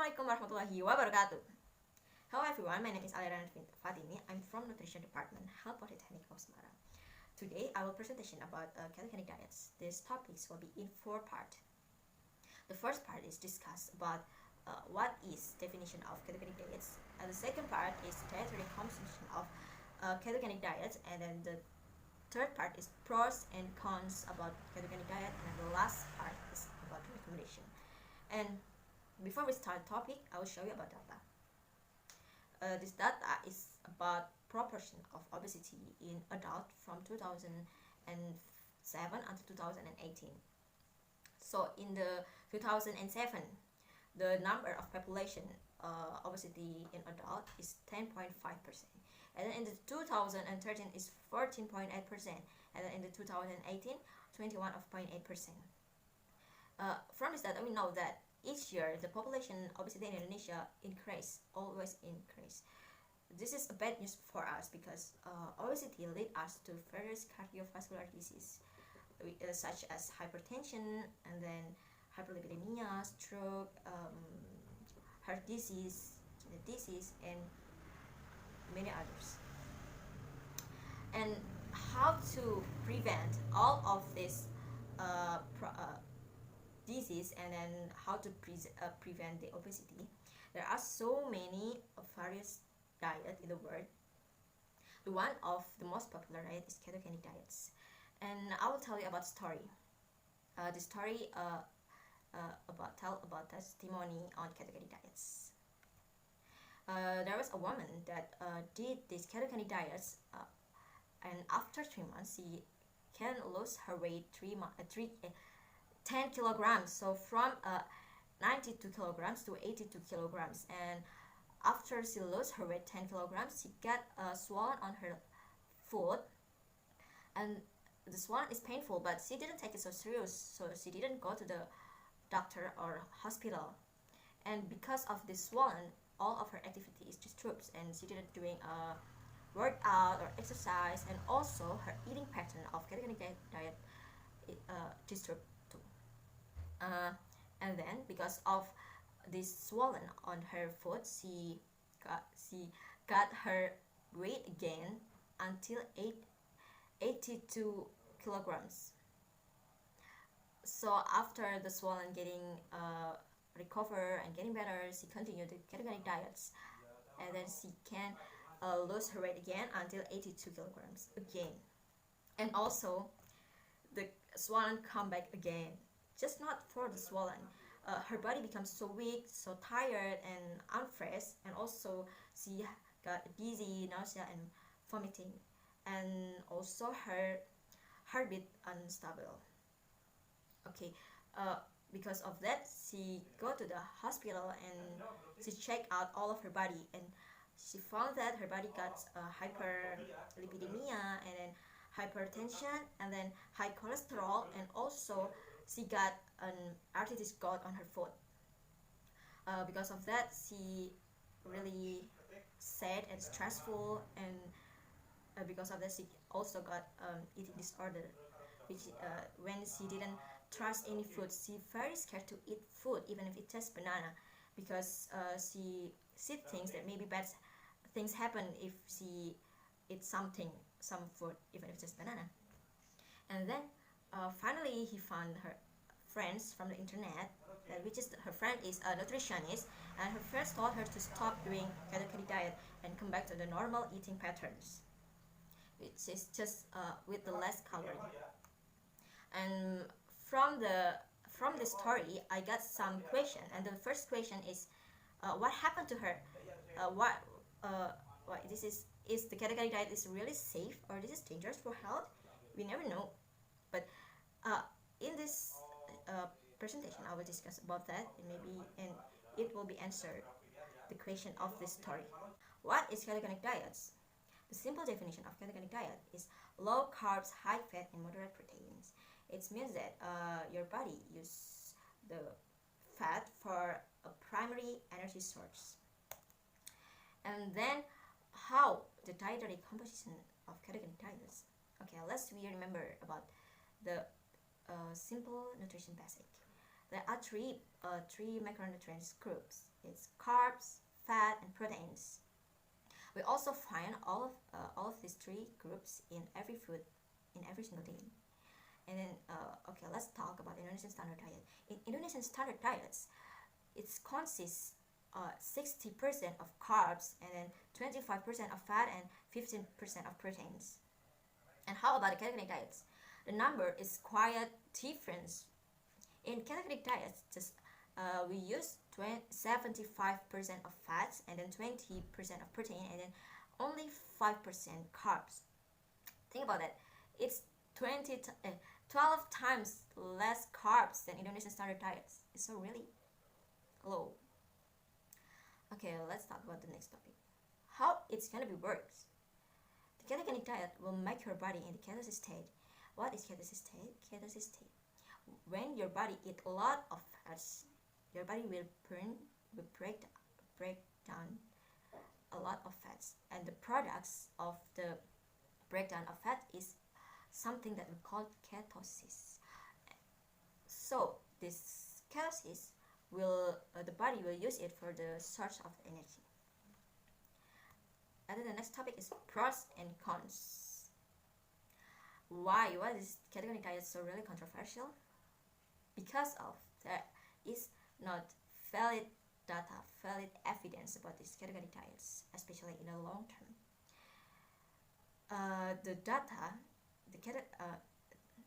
Assalamualaikum warahmatullahi wabarakatuh. Hello everyone, my name is Aliran Fatimi. I'm from Nutrition Department, Health Polytechnic of Semarang. Today I will presentation about ketogenic diets. These topics will be in 4 parts. The first part is discuss about what is definition of ketogenic diets, and the second part is dietary composition of ketogenic diets, and then the third part is pros and cons about ketogenic diet, and the last part is about recommendation. And before we start the topic, I will show you about data. This data is about proportion of obesity in adult from 2007 until 2018. So in the 2007, the number of population obesity in adult is 10.5%, and then in the 2013 is 14.8%, and then in the 2018 21.8%. From this data we know that each year the population obesity in Indonesia always increase. This is a bad news for us because obesity lead us to various cardiovascular disease such as hypertension, and then hyperlipidemia, stroke, heart disease, kidney disease, and many others. And how to prevent all of this disease, and then how to prevent the obesity? There are so many various diet in the world. The one of the most popular diet is ketogenic diets, and I will tell you about story. The story about testimony on ketogenic diets. There was a woman that did these ketogenic diets, and after 3 months she can lose her weight 10 kilograms, so from 92 kilograms to 82 kilograms. And after she lost her weight 10 kilograms, she got swollen on her foot, and the swollen is painful, but she didn't take it so serious, so she didn't go to the doctor or hospital. And because of this swollen, all of her activity is disturbed, and she didn't doing a workout or exercise, and also her eating pattern of ketogenic diet disturbed too. And then because of this swollen on her foot, she got her weight again until 82 kilograms. So after the swollen getting recover and getting better, she continued the ketogenic diets, and then she can lose her weight again until 82 kilograms again. And also the swollen come back again, just not for the swollen. Her body becomes so weak, so tired and unfresh, and also she got dizzy, nausea, and vomiting, and also her heartbeat unstable. Okay, because of that she go to the hospital and she check out all of her body, and she found that her body got hyperlipidemia, and then hypertension, and then high cholesterol, and also she got an arthritis gout on her foot. Because of that she really sad and stressful, and because of that she also got eating disorder, which when she didn't trust any food, she very scared to eat food even if it tastes banana, because she thinks that maybe bad things happen if she eats some food even if it's just banana. And then finally he found her friends from the internet, which is her friend is a nutritionist, and her friends told her to stop doing ketogenic diet and come back to the normal eating patterns, which is just with the less calorie. And from the story I got some question, and the first question is what happened to her? What this is the ketogenic diet is really safe, or this is dangerous for health? We never know. But in this presentation I will discuss about that, and it will be answered the question of this story. What is ketogenic diets? The simple definition of ketogenic diet is low carbs, high fat, and moderate proteins. It means that your body uses the fat for a primary energy source. And then how the dietary composition of ketogenic diets. Okay, let's remember about the simple nutrition basic. there are three macronutrients groups. It's carbs, fat, and proteins. We also find all of these three groups in every food, in every single day. And then, okay, let's talk about Indonesian standard diet. In Indonesian standard diets, it consists 60% of carbs, and then 25% of fat, and 15% of proteins. And how about the ketogenic diets? The number is quite different. In ketogenic diets, we use 75% of fats, and then 20% of protein, and then only 5% carbs. Think about that. It's 12 times less carbs than Indonesian standard diets. It's so really low. Okay, let's talk about the next topic. How it's gonna be works. The ketogenic diet will make your body in the ketosis state. What is ketosis state? Ketosis state. When your body eats a lot of fats, your body will break down a lot of fats, and the products of the breakdown of fat is something that we call ketosis. So this ketosis will the body will use it for the source of energy. And then the next topic is pros and cons. Why is ketogenic diet so really controversial? Because of there is not valid data, valid evidence about these ketogenic diets, especially in the long term.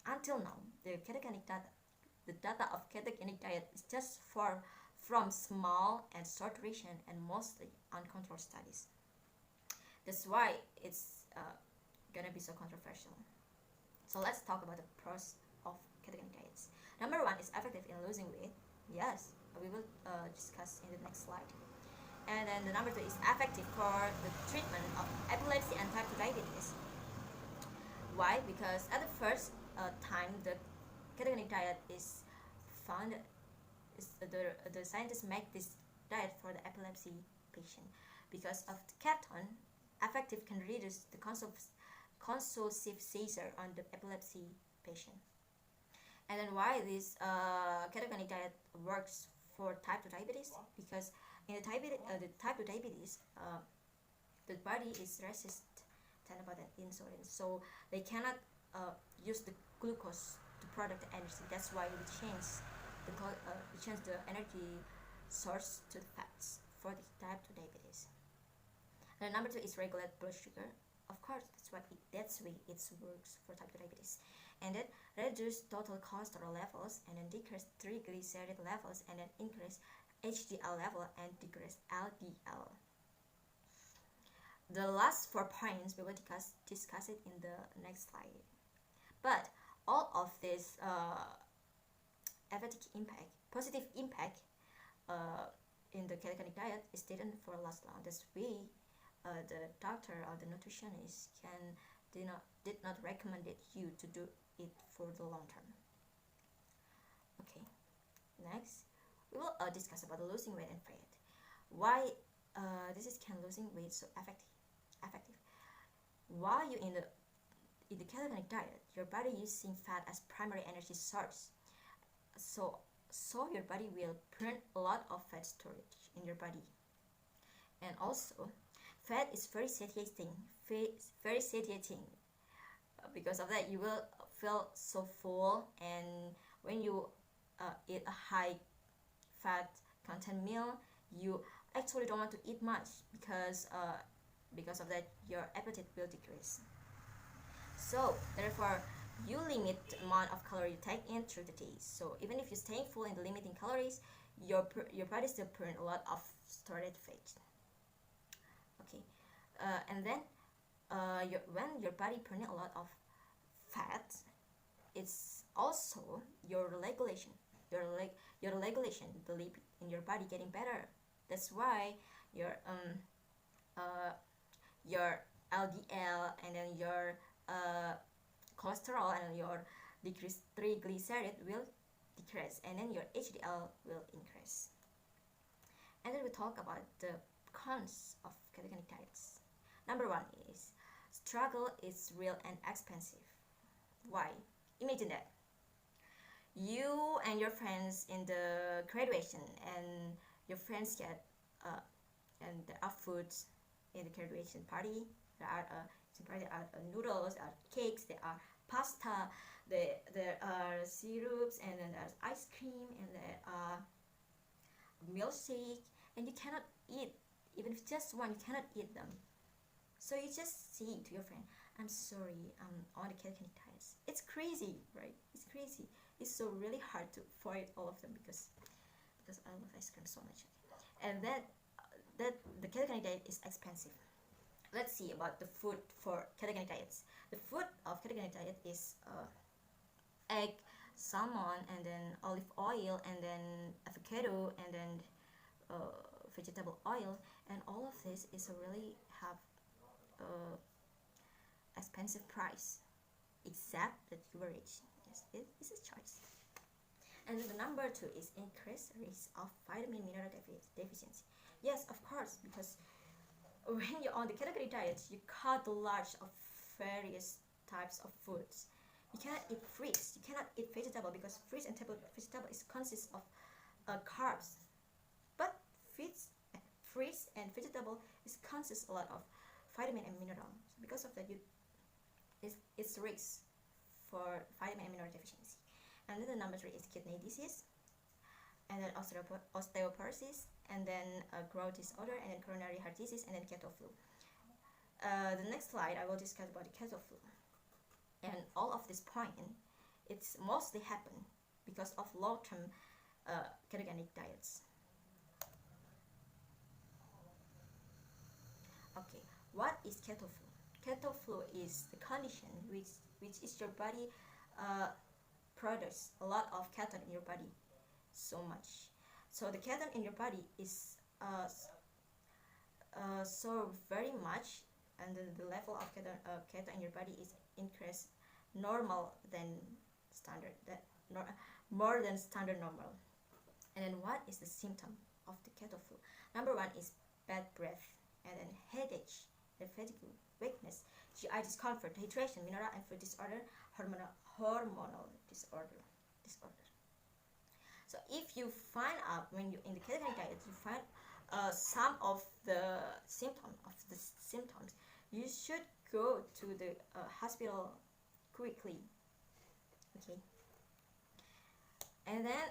Until now, the data of ketogenic diet is just from small and short duration and mostly uncontrolled studies. That's why it's gonna be so controversial. So let's talk about the pros of ketogenic diets. Number one is effective in losing weight. Yes, we will discuss in the next slide. And then the number two is effective for the treatment of epilepsy and type 2 diabetes. Why? Because at the first time the ketogenic diet is found, the scientists make this diet for the epilepsy patient because of the ketone effective can reduce the convulsive seizure on the epilepsy patient. And then why this ketogenic diet works for type 2 diabetes? Because in the type 2 diabetes, the body is resistant about that insulin, so they cannot use the glucose to produce the energy. That's why we change the energy source to the fats for the type 2 diabetes. And number two is regulate blood sugar. Of course, that's why it works for type 2 diabetes. And then reduce total cholesterol levels, and then decrease triglyceride levels, and then increase HDL level and decrease LDL. The last 4 points we will discuss it in the next slide. But all of this positive impact in the ketogenic diet is didn't for last long. That's why the doctor or the nutritionist did not recommend you to do it for the long term. Okay, next we will discuss about losing weight and fat. Why can losing weight so effective? While you in the ketogenic diet, your body using fat as primary energy source. So your body will burn a lot of fat storage in your body. And also, fat is very satiating. Because of that, you will feel so full, and when you eat a high fat content meal, you actually don't want to eat much because of that your appetite will decrease. So therefore you limit the amount of calorie you take in through the day. So even if you're staying full in the limiting calories, your body still burn a lot of stored fat. Okay, and then when your body burning a lot of fat, it's also your regulation the lipid in your body getting better. That's why your LDL and then your cholesterol and your decreased triglyceride will decrease, and then your HDL will increase. And then we talk about the cons of ketogenic diets. Number one is struggle is real and expensive. Why? Imagine that you and your friends in the graduation, and your friends get and there are foods in the graduation party. There are noodles, there are cakes, there are pasta, there are syrups, and then there's ice cream, and there are milkshake, and you cannot eat, even if just one, you cannot eat them. So you just say to your friend, I'm sorry, I'm on the ketogenic diet. It's crazy, right? It's crazy. It's so really hard to avoid all of them because I love ice cream so much. And that the ketogenic diet is expensive. Let's see about the food for ketogenic diets. The food of ketogenic diet is egg, salmon, and then olive oil, and then avocado, and then vegetable oil, and all of this is really have expensive price, except that you are rich. Yes, it is a choice. And then the number 2 is increased risk of vitamin mineral deficiency. Yes, of course, because when you're on the ketogenic diet, you cut the large of various types of foods. You cannot eat fruits, you cannot eat vegetable, because fruits and vegetable is consists of carbs. But fruits and vegetable is consists a lot of vitamin and mineral. So because of that, it's risk for vitamin and mineral deficiency. And then the number 3 is kidney disease, and then osteoporosis, and then growth disorder, and then coronary heart disease, and then keto flu. The next slide I will discuss about the keto flu. And all of this point, it's mostly happen because of long-term ketogenic diets. Okay, what is keto flu? Keto flu is the condition which is your body produce a lot of ketone in your body, so much. So the ketone in your body is so very much, and the level of ketone in your body is increased normal than standard, more than standard normal. And then what is the symptom of the keto flu? Number 1 is bad breath, and then headache, fatigue, weakness, GI discomfort, dehydration, mineral and food disorder, hormonal disorder. So if you find out when you're in the ketogenic diet, you find some of the symptoms, you should go to the hospital quickly. Okay. And then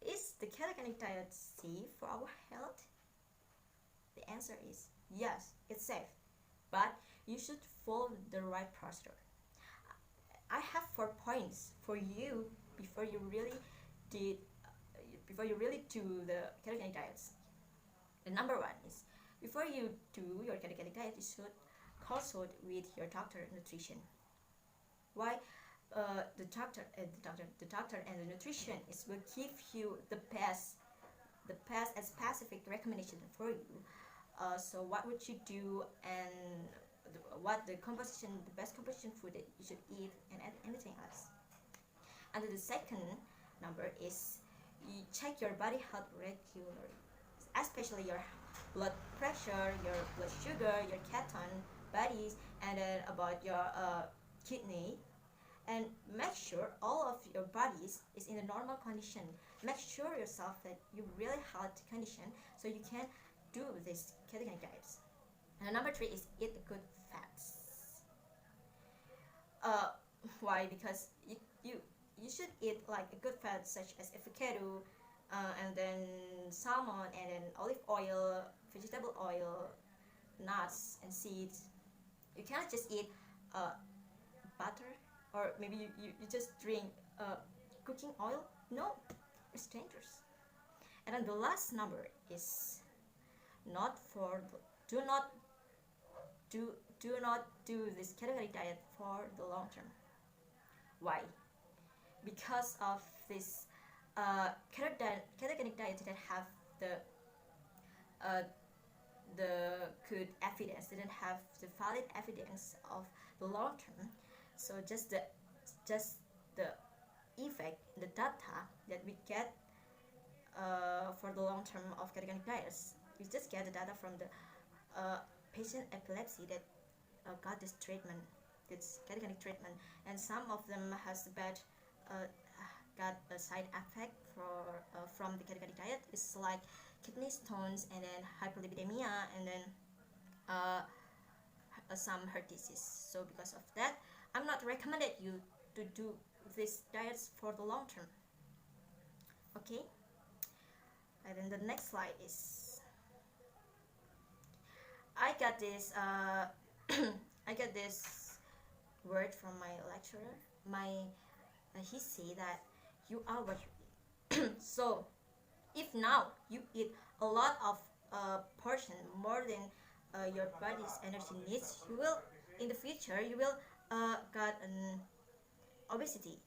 is the ketogenic diet safe for our health? The answer is yes, it's safe, but you should follow the right procedure. I have 4 points for you before you really do the ketogenic diets. The number 1 is, before you do your ketogenic diet, you should consult with your doctor nutrition. Why? The doctor and the nutrition will give you the best and specific recommendation for you. So what would you do, and what the best composition food that you should eat, and anything else. And the second number is, you check your body health regularly, especially your blood pressure, your blood sugar, your ketone bodies, and then about your kidney. And make sure all of your bodies is in a normal condition. Make sure yourself that you really healthy condition, so you can do this ketogenic diets. And number 3 is eat good fats. Why? Because you should eat like a good fat such as avocado, and then salmon, and then olive oil, vegetable oil, nuts and seeds. You cannot just eat butter, or maybe you just drink cooking oil. No, it's dangerous. And then the last number is do not do this ketogenic diet for the long term. Why? Because of this ketogenic diet didn't have the good evidence, didn't have the valid evidence of the long term. So just the effect, the data that we get for the long term of ketogenic diets, we just get the data from the patient epilepsy that got this ketogenic treatment, and some of them has bad got a side effect from the ketogenic diet. It's like kidney stones and then hyperlipidemia and then some heart disease. So because of that, I'm not recommended you to do these diets for the long term. Okay, and then the next slide is I got this I got this word from my lecturer. He say that you are what you eat. So if now you eat a lot of portion more than your body's energy needs, you will in the future you will got an obesity.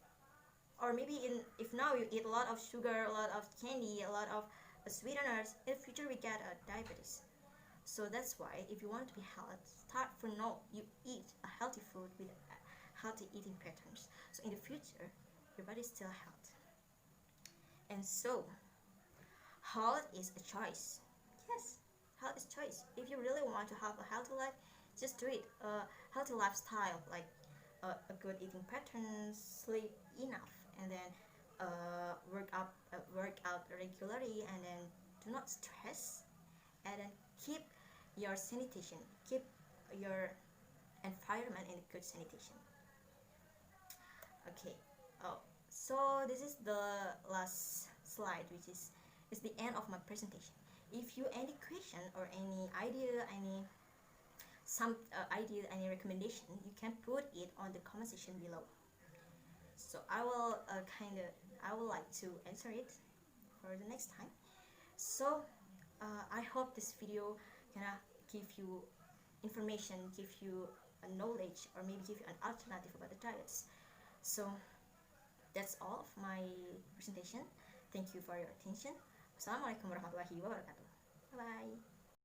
Or maybe if now you eat a lot of sugar, a lot of candy, a lot of sweeteners, in the future we get diabetes. So that's why if you want to be healthy, start from now. You eat a healthy food with healthy eating patterns. So in the future, your body is still healthy. And so, health is a choice. Yes, health is choice. If you really want to have a healthy life, just do it. A healthy lifestyle, like a good eating pattern, sleep enough, and then work out regularly, and then do not stress, and then keep your sanitation, keep your environment in good sanitation. Okay, so this is the last slide, which is the end of my presentation. If you any question or any idea, any recommendation, you can put it on the comment section below. So I will I would like to answer it for the next time. So I hope this video gonna give you information, give you a knowledge, or maybe give you an alternative about the diets. So that's all of my presentation. Thank you for your attention. Wassalamualaikum warahmatullahi wabarakatuh.